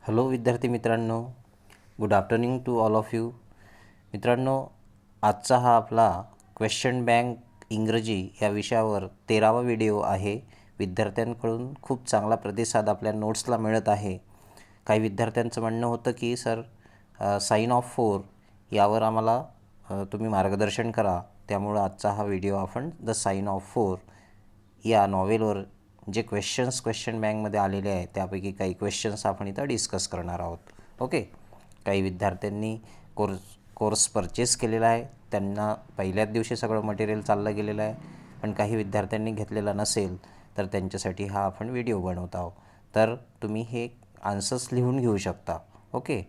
Hello विद्यार्थी मित्रांनो, good afternoon to all of you. मित्रांनो, आजचा हा आपला क्वेश्चन बँक इंग्रजी या विषयावर 13वा व्हिडिओ आहे. विद्यार्थ्यांकडून खूप चांगला प्रतिसाद आपल्या नोट्सला मिळत आहे. काही विद्यार्थ्यांचं म्हणणं होतं की सर साइन ऑफ 4 यावर आम्हाला तुम्ही मार्गदर्शन करा. त्यामुळं आजचा हा व्हिडिओ आपण द साइन ऑफ 4 या नॉवेलवर जे क्वेश्चन बँकमध्ये आलेले आहेत त्यापैकी काही क्वेश्चन्स आपण इथं डिस्कस करणार आहोत. ओके. काही विद्यार्थ्यांनी कोर्स परचेस केलेला आहे, त्यांना पहिल्याच दिवशी सगळं मटेरियल चाललं गेलेलं आहे. पण काही विद्यार्थ्यांनी घेतलेला नसेल तर त्यांच्यासाठी हा आपण व्हिडिओ बनवत आहोत. तर तुम्ही हे आन्सर्स लिहून घेऊ शकता. ओके.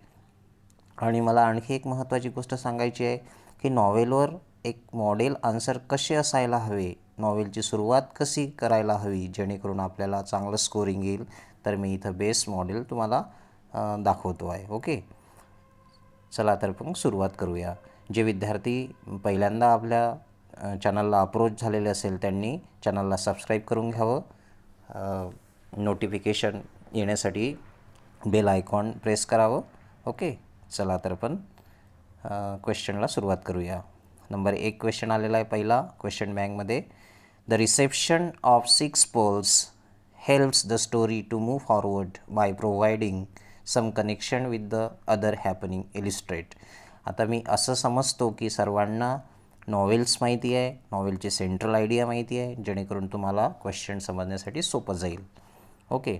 आणि मला आणखी एक महत्त्वाची गोष्ट सांगायची आहे की नॉवेलवर एक मॉडेल आन्सर कसे असायला हवे, नॉवेलची सुरुवात कशी करायला हवी जेणेकरून आपल्याला चांगलं स्कोरिंग येईल. तर मी इथं बेस्ट मॉडेल तुम्हाला दाखवतो आहे. ओके. चला तर मग सुरुवात करूया. जे विद्यार्थी पहिल्यांदा आपल्या चॅनलला अप्रोच झालेले असेल त्यांनी चॅनलला सबस्क्राईब करून घ्यावं. नोटिफिकेशन येण्यासाठी बेल आयकॉन प्रेस करावं. ओके. चला तर पण क्वेश्चनला सुरुवात करूया. नंबर 1 क्वेश्चन आलेला आहे पहिला क्वेश्चन बँकमध्ये. The reception of 6 pearls helps the story to move forward by providing some connection with the other happening illustrate. आता मी असं समजतो की सर्वांना नॉवेल्स माहिती आहे, नॉवेलची सेंट्रल आयडिया माहिती आहे, जेणेकरून तुम्हाला क्वेश्चन समजण्यासाठी सोपं जाईल. ओके.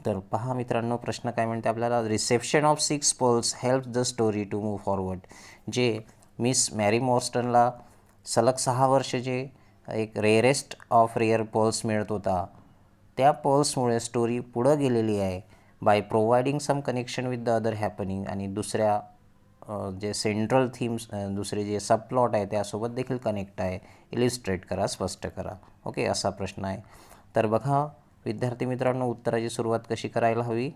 तर पहा मित्रांनो, प्रश्न काय म्हणते आपल्याला. Reception of 6 pearls help the story to move forward. जे मिस मॅरी मॉर्स्टनला सलग 6 वर्ष जे एक रेअरेस्ट ऑफ रेअर पोल्स मिळत होता, त्या पोल्समुळे स्टोरी पुढं गेलेली आहे. By providing some connection with the other happening. आणि दुसऱ्या जे सेंट्रल थीम्स, दुसरे जे सबप्लॉट आहे त्यासोबत देखील कनेक्ट आहे. इलिस्ट्रेट करा, स्पष्ट करा. ओके, असा प्रश्न आहे. तर बघा विद्यार्थी मित्रांनो, उत्तराची सुरुवात कशी करायला हवी.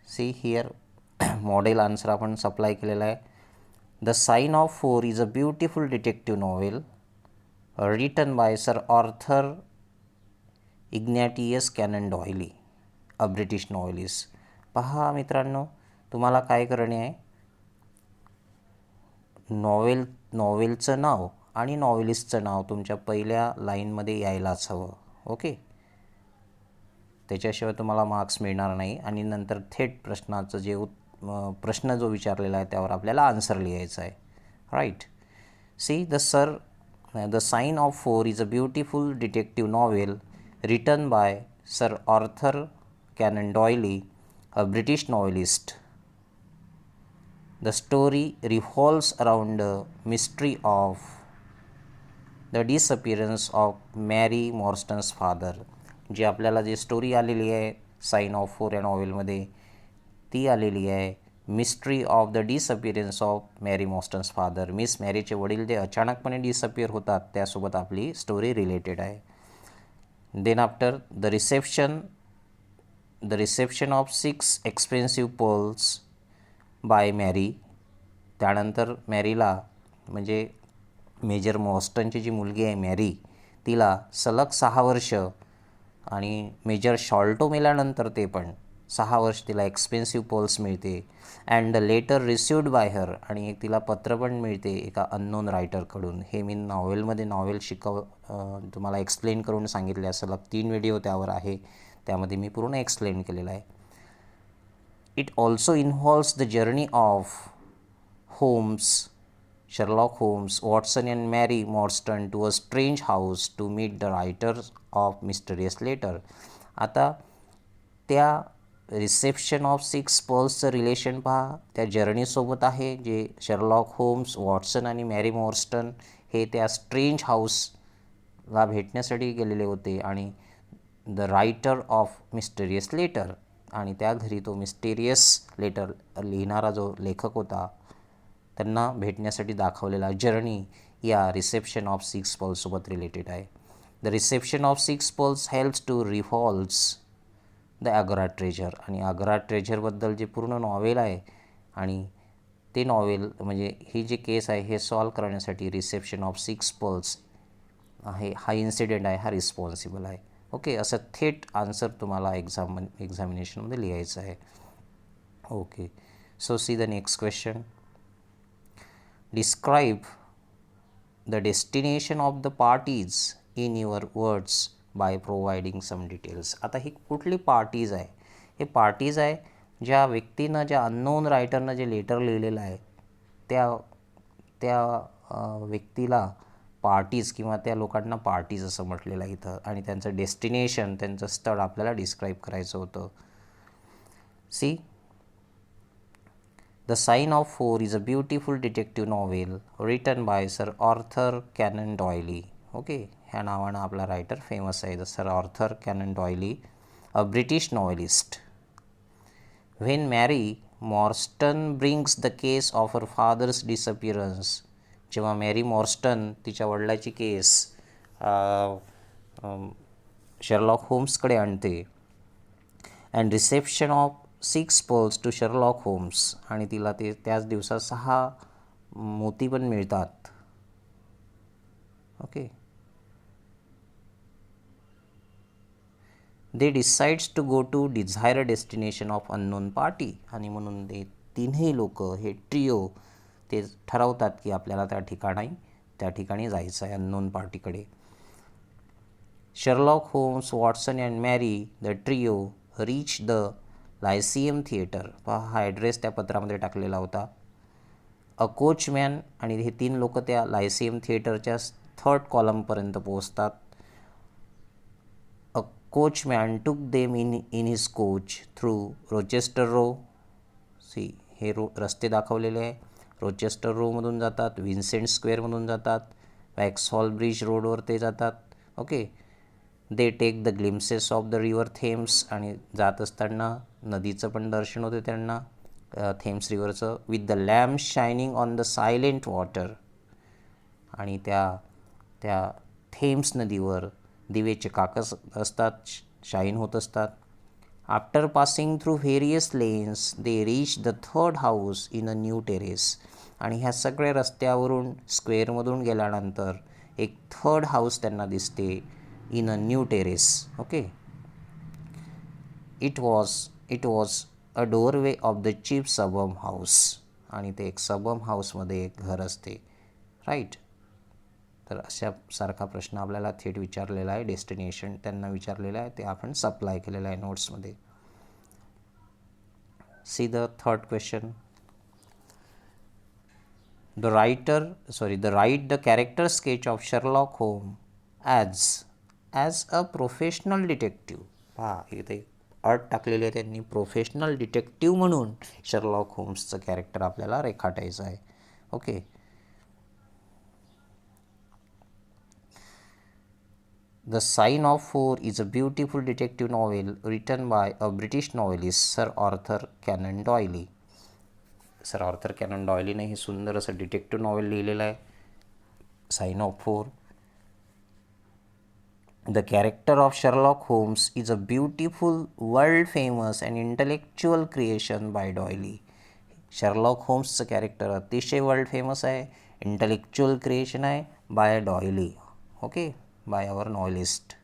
सी हिअर मॉडेल आन्सर आपण सप्लाय केलेला आहे. The sign of 4 is a beautiful detective novel written by sir Arthur Ignatius Conan Doyle, a British novelist. पहा मित्रांनो, तुम्हाला काय करणे आहे, नॉवेलचं नाव आणि नॉवेलिस्टचं नाव तुमच्या पहिल्या लाईनमध्ये यायलाच हवं. ओके. त्याच्याशिवाय तुम्हाला मार्क्स मिळणार नाही. आणि नंतर थेट प्रश्नाचं जे प्रश्न जो विचारलेला आहे त्यावर आपल्याला आन्सर लिहायचं आहे. Right. See the sign of 4 is a beautiful detective novel written by sir Arthur Conan Doyle, a British novelist. The story revolves around the mystery of the disappearance of मॅरी मॉर्स्टन्स फादर. जी आपल्याला जी story आलेली आहे sign of 4 या नॉवेलमध्ये, ती आलेली आहे mystery of the डिसअपिअरन्स of मॅरी मॉर्स्टन्स father. Miss मॅरीचे वडील जे अचानकपणे डिसअपिअर होतात त्यासोबत आपली स्टोरी रिलेटेड आहे. Then after the reception of 6 expensive pearls by Mary. त्यानंतर मॅरीला, म्हणजे मेजर मॉर्स्टनची जी मुलगी आहे मॅरी, तिला सलग 6 वर्ष, आणि मेजर शॉल्टो मेल्यानंतर ते पण 6 वर्ष तिला एक्सपेन्सिव्ह पोल्स मिळते. And the letter received by her. आणि एक तिला पत्र पण मिळते एका अननोन रायटरकडून. हे मी नॉवेलमध्ये नॉवेल तुम्हाला एक्सप्लेन करून सांगितले आहे. सलग 3 व्हिडिओ त्यावर आहे, त्यामध्ये मी पूर्ण एक्सप्लेन केलेलं आहे. It also involves the journey of Holmes, Sherlock Holmes, Watson and Mary Morstan to a strange house to meet the writers of mysterious letter. आता त्या रिसेप्शन ऑफ 6 पोल्सचं रिलेशन पहा, त्या जर्नीसोबत आहे. जे शर्लॉक होम्स, वॉटसन आणि मॅरी मॉर्स्टन हे त्या स्ट्रेंज हाऊसला भेटण्यासाठी गेलेले होते, आणि the writer of mysterious letter, आणि त्या घरी तो मिस्टेरियस लेटर लिहिणारा जो लेखक होता त्यांना भेटण्यासाठी दाखवलेला जर्नी या रिसेप्शन ऑफ 6 पोल्ससोबत रिलेटेड आहे. The reception of 6 pearls helps to revolves the Agra treasure. आणि आग्रा ट्रेजरबद्दल जे पूर्ण नॉवेल आहे, आणि ते नॉवेल म्हणजे ही जी केस आहे हे सॉल्व करण्यासाठी रिसेप्शन ऑफ 6 पोल्स आहे, हा इन्सिडेंट आहे, हा रिस्पॉन्सिबल आहे. ओके, असं थेट आन्सर तुम्हाला एक्झामिनेशनमध्ये लिहायचं आहे. Okay, so see the next question. Describe the destination of the parties in your words by providing some details. आता ही कुठली पार्टीज आहे? हे पार्टीज आहे ज्या व्यक्तीनं, ज्या अननोन रायटरनं जे लेटर लिहिलेलं आहे त्या त्या व्यक्तीला पार्टीज किंवा त्या लोकांना पार्टीज असं म्हटलेलं आहे इथं, आणि त्यांचं डेस्टिनेशन, त्यांचं स्थळ आपल्याला डिस्क्राईब करायचं होतं. See, the sign of four is a beautiful detective novel written by sir Arthur Conan Doyle. Okay, ह्या नावानं आपला रायटर फेमस आहे, the sir Arthur Conan Doyle, a British novelist. When Mary Morstan brings the case of her father's disappearance, जेव्हा Mary Morstan तिच्या वडिलाची case Sherlock होम्सकडे आणते, and reception of 6 pearls to Sherlock Holmes, आणि तिला ते त्याच दिवसात 6 मोती पण मिळतात. Okay, they decides to go to desire destination of unknown party, आणि म्हणून ते तिन्ही लोक, हे ट्रिओ, ते ठरवतात की आपल्याला त्या ठिकाणी जायचं आहे, अननोन पार्टीकडे. Sherlock Holmes, Watson and Mary, the trio reach the Lyceum theatre. पहा, हा ॲड्रेस त्या पत्रामध्ये टाकलेला होता. अ कोचमॅन, आणि हे 3 लोक त्या लायसियम थिएटरच्या 3rd कॉलमपर्यंत पोहोचतात. A coachman took them in his coach through Rochester Row. See, हे रस्ते दाखवलेले आहे. रोचेस्टर रोमधून जातात, विन्सेंट स्क्वेअरमधून जातात, वॅक्सहॉल ब्रिज रोडवर ते जातात. Okay, they take the glimpses of the river Thames, आणि जात असताना नदीचं पण दर्शन होते त्यांना, थेम्स रिव्हरचं, with the lamp shining on the silent water, आणि त्या थेम्स नदीवर दिवेचे काकस असतात, शाईन होत असतात. After passing through various lens they reach the 3rd house in a new terrace, आणि ह्या सगळ्या रस्त्यावरून स्क्वेअरमधून गेल्यानंतर एक 3rd हाऊस त्यांना दिसते, in a new terrace. Okay, it was a doorway of the cheap suburban house, आणि ते एक सबम हाऊसमध्ये एक घर असते, राईट. तर अशा सारखा प्रश्न आपल्याला थेट विचारलेला आहे, डेस्टिनेशन त्यांना विचारलेलं आहे, ते आपण सप्लाय केलेलं आहे नोट्समध्ये. See the 3rd question. The write the character sketch of Sherlock होम ॲज अ प्रोफेशनल डिटेक्टिव्ह. पहा, इथे अट टाकलेली आहे त्यांनी, प्रोफेशनल डिटेक्टिव्ह म्हणून शर्लॉक होम्सचं कॅरेक्टर आपल्याला रेखाटायचं आहे. Okay, the sign of four is a beautiful detective novel written by a British novelist sir Arthur Conan Doyle. Sir Arthur Conan डॉयलीने हे सुंदर असं डिटेक्टिव्ह नॉवेल लिहिलेलं आहे, sign of four. The character of Sherlock Holmes is a beautiful, world famous and intellectual creation by Doyle. Sherlock होम्सचं character अतिशय world famous आहे, intellectual creation आहे by Doyle. Okay, by our novelist.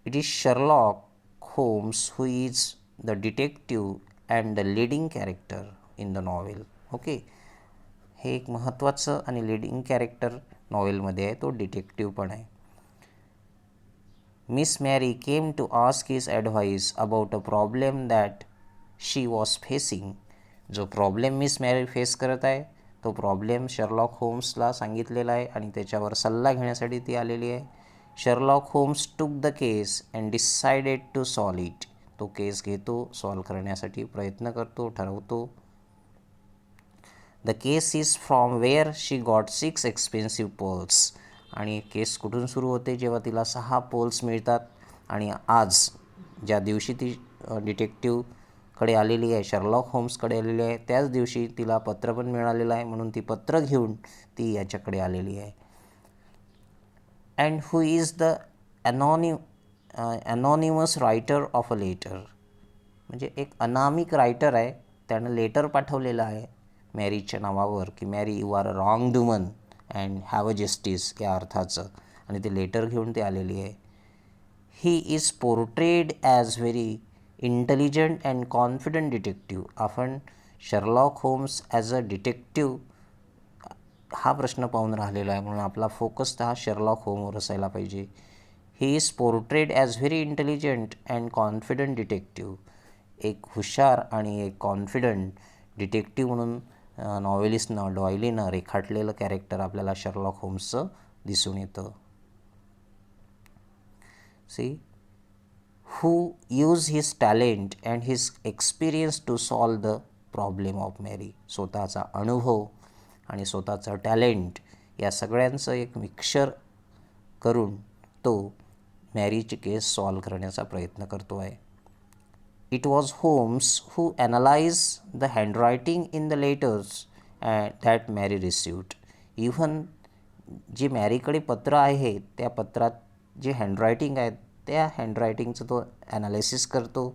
It is Sherlock Holmes who is the detective and the leading character in the novel. Okay, हे एक महत्त्वाचं आणि leading character नॉवेलमध्ये आहे, तो डिटेक्टिव्ह पण आहे. Miss Mary came to ask his advice about a problem that she was facing. जो problem Miss Mary face करत आहे, तो प्रॉब्लेम शर्लॉक होम्सला सांगितलेला आहे, आणि त्याच्यावर सल्ला घेण्यासाठी ती आलेली आहे. Sherlock Holmes took the case and decided to solve it. तो केस घेतो, सॉल्व करण्यासाठी प्रयत्न करतो, ठरवतो. The case is from where she got 6 expensive pearls. आणि केस कुठून सुरू होते? जेव्हा तिला 6 पोल्स मिळतात. आणि आज ज्या दिवशी ती डिटेक्टिव्हकडे आलेली आहे, शर्लॉक होम्सकडे आलेली आहे, त्याच दिवशी तिला पत्र पण मिळालेलं आहे, म्हणून ती पत्र घेऊन ती याच्याकडे आलेली आहे. And who is the anonymous writer of a letter. म्हणजे एक अनामिक रायटर आहे, त्यानं लेटर पाठवलेलं आहे, मॅरीच्या नावावर की Mary you are a wrong woman and have a justice या अर्थाचं, आणि ते लेटर घेऊन ते आलेली आहे. He is portrayed as very intelligent and confident detective. आपण Sherlock Holmes as a detective हा प्रश्न पाहून राहिलेला आहे, म्हणून आपला फोकस हा शर्लॉक होमवर असायला पाहिजे. ही is portrayed as very intelligent and confident detective. एक हुशार आणि एक कॉन्फिडंट डिटेक्टिव्ह म्हणून नॉवेलिस्टनं डॉयलीनं रेखाटलेलं कॅरेक्टर आपल्याला शर्लॉक होम्सचं दिसून येतं. See who use his talent and his experience to solve the problem of Mary. स्वतःचा अनुभव आणि स्वतःचं टॅलेंट या सगळ्यांचं एक मिक्सचर करून तो मॅरीची केस सॉल्व करण्याचा प्रयत्न करतो आहे. It was Holmes who analyse the handwriting in the letters that Mary received. Even जे मॅरीकडे पत्र आहे त्या पत्रात जे हँडरायटिंग आहेत त्या हँडरायटिंगचं तो ॲनालिसिस करतो.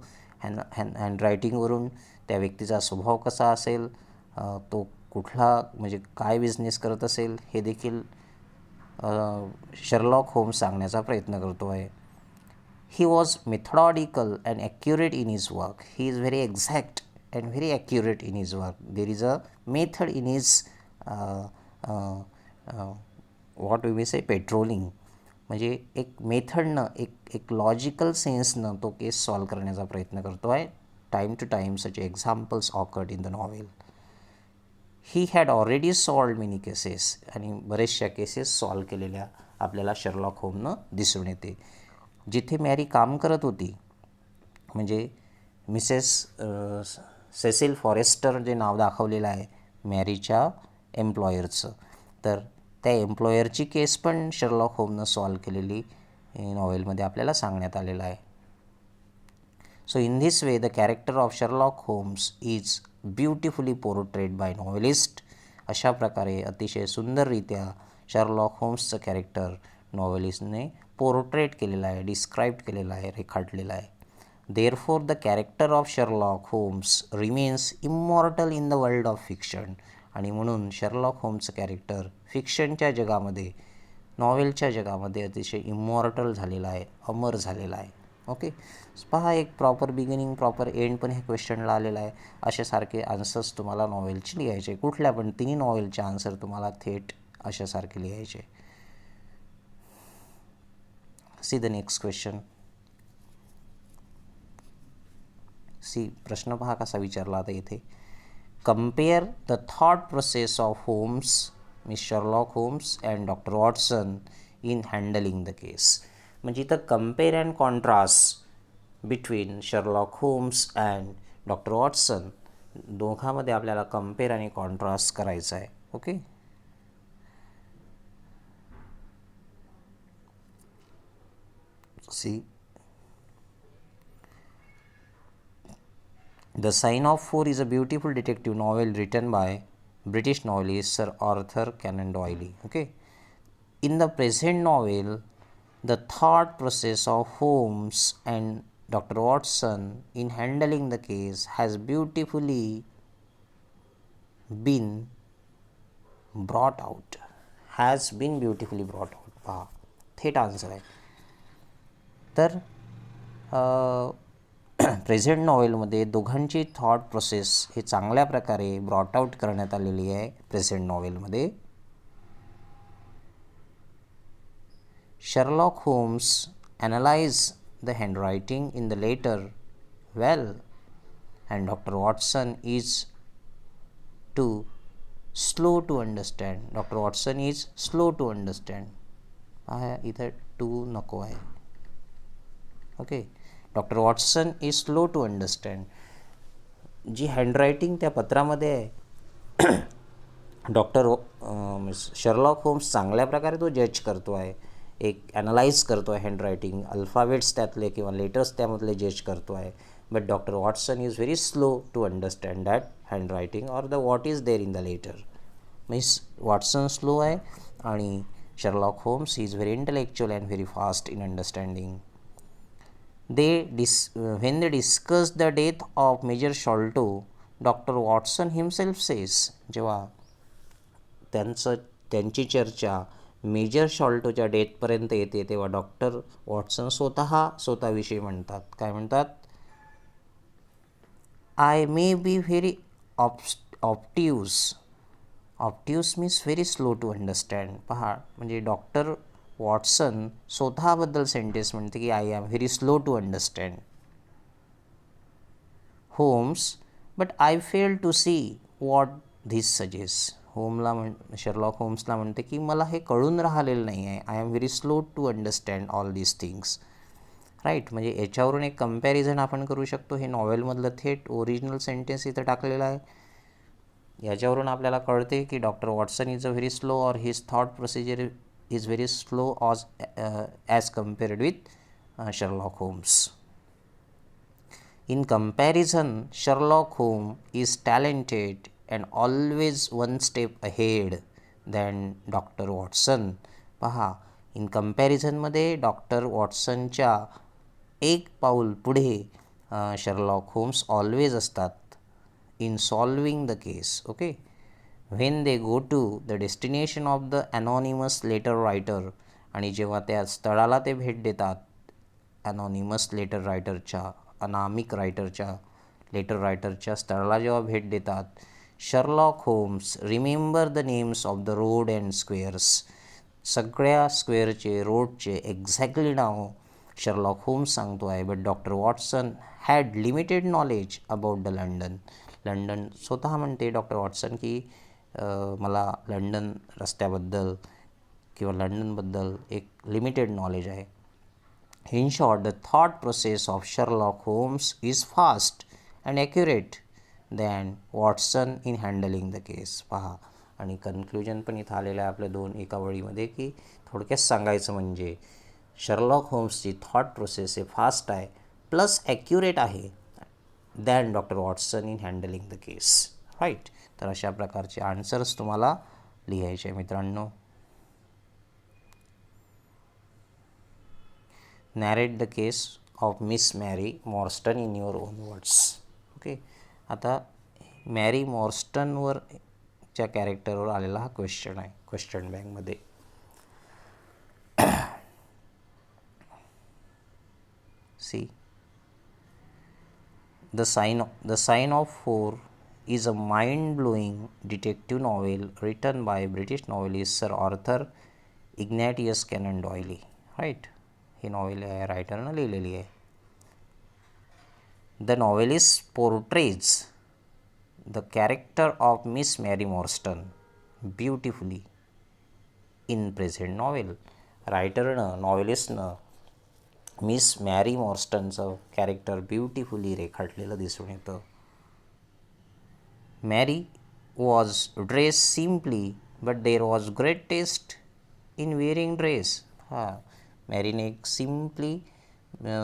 हँडरायटिंगवरून त्या व्यक्तीचा स्वभाव कसा असेल, तो कुठला म्हणजे काय बिझनेस करत असेल हे देखील शर्लॉक होम्स सांगण्याचा प्रयत्न करतो आहे. He was methodical and accurate in his work. He is very exact and very accurate in his work. There is a method in his what we may say patrolling. म्हणजे एक मेथडनं एक logical सेन्सनं तो केस solve करण्याचा प्रयत्न करतो आहे. Time to time such examples occurred in the novel. He had already solved many cases. आणि बरेचशा केसेस सॉल्व केलेल्या आपल्याला शर्लॉक होमनं दिसून येते. जिथे मॅरी काम करत होती म्हणजे मिसेस सेसिल फॉरेस्टर जे नाव दाखवलेलं आहे मॅरीच्या एम्प्लॉयरचं, तर त्या एम्प्लॉयरची केस पण शर्लॉक होमनं सॉल्व केलेली नॉवेलमध्ये आपल्याला सांगण्यात आलेलं आहे. So in this way the character of Sherlock Holmes is beautifully portrayed by novelist. अशा प्रकारे अतिशय सुंदररित्या शर्लॉक होम्सचं कॅरेक्टर नॉवेलिस्टने पोर्ट्रेट केलेलं आहे, डिस्क्राईब केलेलं आहे, रेखाटलेलं आहे. Therefore the character of Sherlock Holmes remains immortal in the world of fiction. आणि म्हणून शर्लॉक होम्सचं कॅरेक्टर फिक्शनच्या जगामध्ये, नॉवेलच्या जगामध्ये अतिशय इमॉर्टल झालेलं आहे, अमर झालेलं आहे. ओके, पहा एक प्रॉपर बिगिनिंग प्रॉपर एंड पण ह्या क्वेश्चनला आलेला आहे. अशासारखे आन्सर्स तुम्हाला नॉवेलचे लिहायचे, कुठल्या पण तिन्ही नॉवेलचे आन्सर तुम्हाला थेट अशासारखे लिहायचे. See the next question. See प्रश्न पहा कसा विचारला आता इथे. Compare the thought process of Holmes miss Sherlock Holmes and doctor Watson in handling the case. म्हणजे इथं compare and contrast between Sherlock Holmes and doctor Watson, दोघांमध्ये आपल्याला कम्पेअर आणि कॉन्ट्रास्ट करायचं आहे. Okay, see The Sign of Four is a beautiful detective novel written by British novelist Sir Arthur Conan Doyle. Okay, in the present novel, the thought process of Holmes and Dr. Watson in handling the case has beautifully been brought out. Has been beautifully brought out. पहा थेट answer आहे. तर present नॉवेलमध्ये दोघांची thought process हे चांगल्या प्रकारे brought out करण्यात आलेली आहे. प्रेझेंट नॉवेलमध्ये Sherlock Holmes analyse the handwriting in the letter well and doctor Watson is too slow to understand. Doctor Watson is slow to understand. हा इथं टू नको आहे. Okay, doctor Watson is slow to understand. जी handwriting त्या पत्रामध्ये आहे doctor Sherlock homes चांगल्या प्रकारे तो जज करतो आहे, एक ॲनालाइज करतो आहे हँडरायटिंग, अल्फाबेट्स त्यातले किंवा लेटर्स त्यामधले जज करतो आहे. But doctor Watson is very slow to understand that handwriting or the what is there in the letter. Means Watson slow आहे आणि Sherlock Holmes is very intellectual and very fast in understanding. when they discuss the death of Major Sholto, doctor Watson himself says, जेव्हा त्यांची चर्चा major शॉल्टोच्या डेथपर्यंत येते तेव्हा doctor Watson स्वतःविषयी म्हणतात. काय म्हणतात? I may be very obtuse. Obtuse means very slow to understand. पहा, म्हणजे डॉक्टर वॉटसन स्वतःबद्दल सेंटेन्स म्हणते की I am very slow to understand Holmes, but I fail to see what this suggest. Sherlock होम्सला म्हणते की मला हे कळून राहिलेलं नाही आहे. I am very slow to understand all these things. Right, म्हणजे याच्यावरून एक कम्पॅरिझन आपण करू शकतो. हे नॉवेलमधलं थेट ओरिजिनल सेंटेन्स इथं टाकलेलं आहे. याच्यावरून आपल्याला कळते की doctor Watson is a very slow or his thought procedure is very slow as compared with Sherlock Holmes. In comparison, Sherlock Holmes is talented and always one step ahead than Dr. Watson. पहा, in कम्पॅरिझनमध्ये doctor वॉटसनच्या एक पाऊल पुढे Sherlock Holmes always असतात in solving the case. Okay, when they go to the destination of the anonymous letter writer, आणि जेव्हा त्या स्थळाला ते भेट देतात अनॉनिमस लेटर रायटरच्या, अनामिक लेटर रायटरच्या स्थळाला जेव्हा भेट देतात, Sherlock Holmes remember the names of the road and squares. सगळ्या स्क्वेअरचे, रोडचे एक्झॅक्टली नाव शर्लॉक होम्स सांगतो आहे. But doctor Watson had limited knowledge about the London. स्वतः म्हणते डॉक्टर वॉटसन की मला लंडन रस्त्याबद्दल किंवा लंडनबद्दल एक लिमिटेड नॉलेज आहे. In short, the thought process of Sherlock Holmes is fast and accurate than Watson in handling the case. पहा, आणि conclusion पण इथं आलेलं आहे आपल्या एका वळीमध्ये की थोडक्यात सांगायचं म्हणजे शर्लॉक होम्सची थॉट प्रोसेस हे फास्ट आहे प्लस ॲक्युरेट आहे than doctor Watson in handling the case. Right, तर अशा प्रकारचे आन्सर्स तुम्हाला लिहायचे आहे मित्रांनो. Narrate the case of miss Mary Morstan in your own words. Okay, आता मॅरी मॉर्स्टनवरच्या कॅरेक्टरवर आलेला हा क्वेश्चन आहे क्वेश्चन बँकमध्ये. See, the sign of four is a mind-blowing detective novel written by British novelist Sir Arthur Ignatius Conan Doyle. Right, ही novel आहे रायटरनं लिहिलेली आहे. The novelist portrays the character of miss Mary Morstan beautifully in present novel. रायटरनं, नॉवेलिस्टनं miss Mary मॉर्स्टनचं character beautifully रेखाटलेलं दिसून येतं. Mary was dressed simply, but there was great taste in wearing dress. Marine एक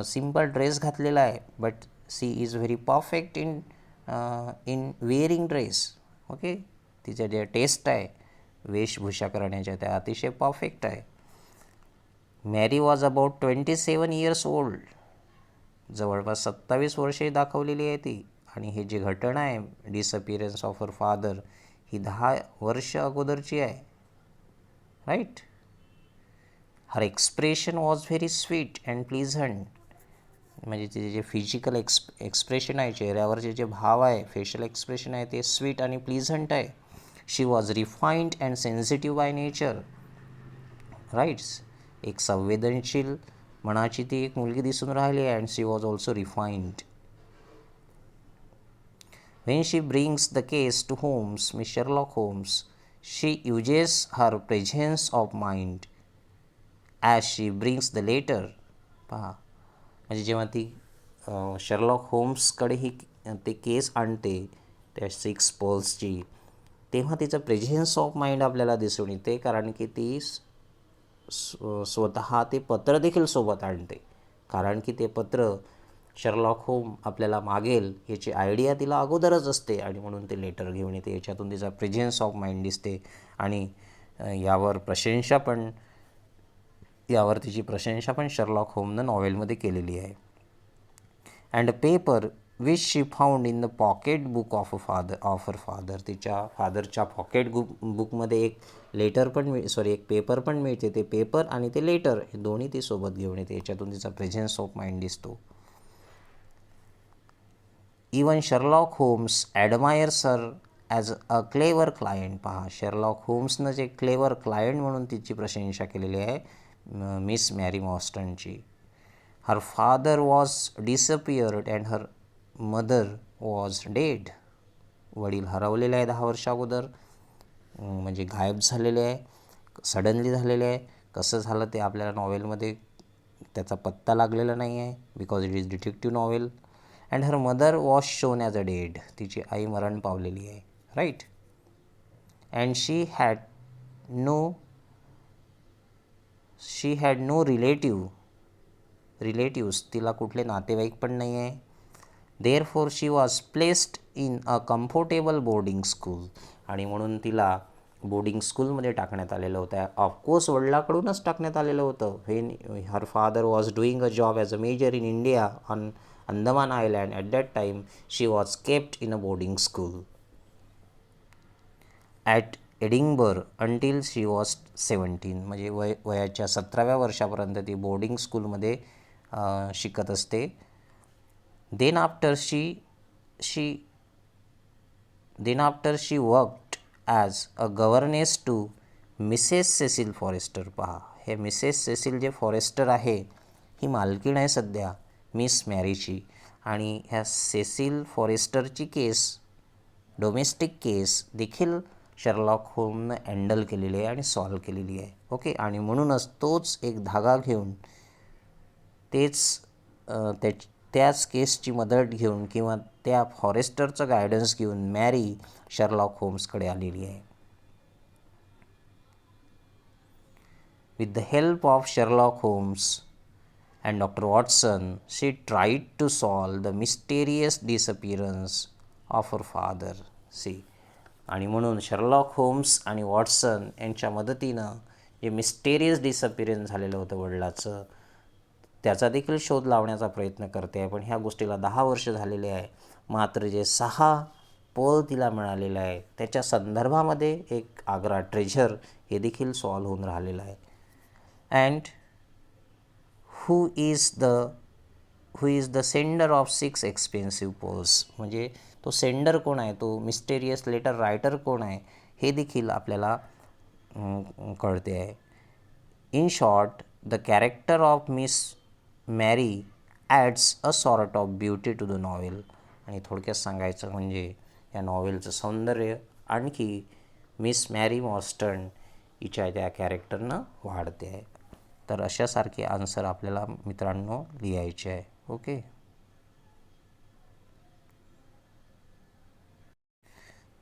सिम्पल ड्रेस घातलेला आहे, but she is very perfect in wearing dress. Okay, तिच्या ज्या टेस्ट आहे वेशभूषा करण्याच्या त्या अतिशय परफेक्ट आहे. मॅरी वॉज अबाउट 27 years ओल्ड. जवळपास 27 वर्षे दाखवलेली आहे ती. आणि ही जी घटना आहे डिसअपिअरन्स ऑफ हर फादर ही 10 वर्ष अगोदरची आहे. Right, her expression was very sweet and pleasant. म्हणजे तिचे जे फिजिकल एक्सप्रेशन आहे, चेहऱ्यावरचे जे भाव आहे, फेशियल एक्सप्रेशन आहे ते स्वीट आणि प्लीझंट आहे. She was refined and sensitive by nature. Rights, एक संवेदनशील मनाची ती एक मुलगी दिसून राहिली आहे. And she was also refined. When she brings the case to Holmes, Miss Sherlock Holmes, she uses her presence of mind as she brings the letter. पहा, म्हणजे जेव्हा ती शर्लॉक होम्सकडे ही ते केस आणते त्या 6 pearlsची, तेव्हा तिचं प्रेझेन्स ऑफ माइंड आपल्याला दिसून येते. कारण की ती स्वतः ते पत्र देखील सोबत आणते. कारण की ते पत्र शर्लॉक होम आपल्याला मागेल याची आयडिया तिला अगोदरच असते आणि म्हणून ते लेटर घेऊन येते. याच्यातून तिचा प्रेझेन्स ऑफ माइंड दिसते आणि यावर तिची प्रशंसा पण शर्लॉक होमनं नॉवेलमध्ये केलेली आहे. And paper which she found in the pocket book of her father. तिच्या फादरच्या पॉकेट बुकमध्ये एक लेटर पण एक पेपर पण मिळते. ते पेपर आणि ते लेटर हे दोन्ही ती सोबत घेऊन येते. याच्यातून तिचा प्रेझेन्स ऑफ माइंड दिसतो. Even Sherlock Holmes admires her as a clever client. पहा, शेरलॉक होम्सनं जे क्लेवर क्लायंट म्हणून तिची प्रशंसा केलेली आहे मिस मॅरी मॉर्स्टनची. Her father was disappeared and her mother was dead. वडील हरवलेले आहे 10 वर्षा अगोदर, म्हणजे गायब झालेले आहे, सडनली झालेले आहे. कसं झालं ते आपल्याला नॉवेलमध्ये त्याचा पत्ता लागलेला नाही आहे, because it is detective novel. And her mother was shown as a dead. तिची आई मरण पावलेली आहे, right. And she had no relatives. तिला कुठले नातेवाईक पण नाही आहे. Therefore she was placed in a comfortable boarding school. आणि म्हणून तिला बोर्डिंग स्कूलमध्ये टाकण्यात आलेलं होतं. ऑफकोर्स वडिलाकडूनच टाकण्यात आलेलं होतं. Her father was doing a job as a major in India on Andaman island. At that time she was kept in a boarding school at Edinburgh until she was 17. म्हणजे वयाच्या 17व्या वर्षापर्यंत ती बोर्डिंग स्कूलमध्ये शिकत असते. Then after she worked as a governess to Mrs Cecil Forrester. पहा, हे Mrs Cecil जे फॉरेस्टर आहे ही मालकीण आहे सध्या मिस मॅरीची. आणि ह्या सेसिल फॉरेस्टरची केस, डोमेस्टिक केस देखील शर्लॉक होमनं हँडल केलेली आहे आणि सॉल्व केलेली आहे. ओके. आणि म्हणूनच तोच एक धागा घेऊन त्याच केसची मदत घेऊन किंवा त्या फॉरेस्टरचं गायडन्स घेऊन मॅरी शर्लॉक होम्सकडे आलेली आहे. With the help of Sherlock Holmes and doctor Watson she tried to solve the mysterious disappearance of her father. See. आणि म्हणून शर्लॉक होम्स आणि वॉटसन यांच्या मदतीनं जे मिस्टेरियस डिसअपियरन्स झालेलं होतं वडिलाचं, त्याचा देखील शोध लावण्याचा प्रयत्न करते आहे. पण ह्या गोष्टीला 10 वर्ष झालेले आहे. मात्र जे 6 पोल तिला मिळालेलं आहे त्याच्या संदर्भामध्ये एक आग्रा ट्रेझर हे देखील सॉल्व होऊन राहिलेलं आहे. And who is the sender of 6 expensive pearls. म्हणजे तो सेंडर कोण आहे, तो मिस्टेरियस लेटर रायटर कोण आहे हे देखील आपल्याला कळते आहे. In short, the character of miss Mary adds a sort of beauty to the novel. आणि थोडक्यात सांगायचं म्हणजे या नॉवेलचं सौंदर्य आणखी मिस मॅरी मॉर्स्टन हिच्या त्या कॅरेक्टरनं वाढते आहे. तर अशासारखे आन्सर आपल्याला मित्रांनो लिहायचे आहे. ओके.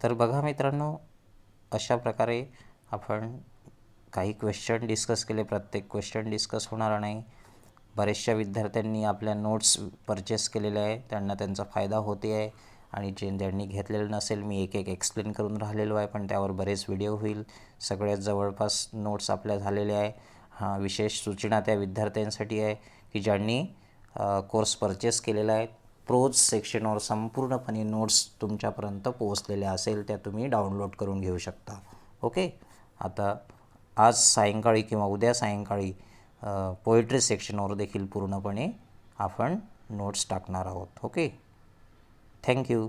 तर बघा मित्रांनो, अशा प्रकारे आपण काही क्वेश्चन डिस्कस केले. प्रत्येक क्वेश्चन डिस्कस होणार नाही. बऱ्याचशा विद्यार्थ्यांनी आपल्या नोट्स परचेस केलेल्या आहे, त्यांना त्यांचा फायदा होते आहे. आणि ज्यांनी घेतलेलं नसेल, मी एक एक्सप्लेन करून राहिलेलो आहे, पण त्यावर बरेच व्हिडिओ होईल. सगळ्यात जवळपास नोट्स आपल्या झालेल्या आहे. विशेष सूचना त्या विद्यार्थ्यांसाठी आहे की ज्यांनी कोर्स परचेस केलेला आहे. प्रोज सेक्शनवर संपूर्णपणे नोट्स तुमच्यापर्यंत पोहोचलेल्या असेल, त्या तुम्ही डाउनलोड करून घेऊ शकता. ओके. आता आज सायंकाळी किंवा उद्या सायंकाळी पोएट्री सेक्शनवर देखील पूर्णपणे आपण नोट्स टाकणार आहोत. ओके. थँक्यू.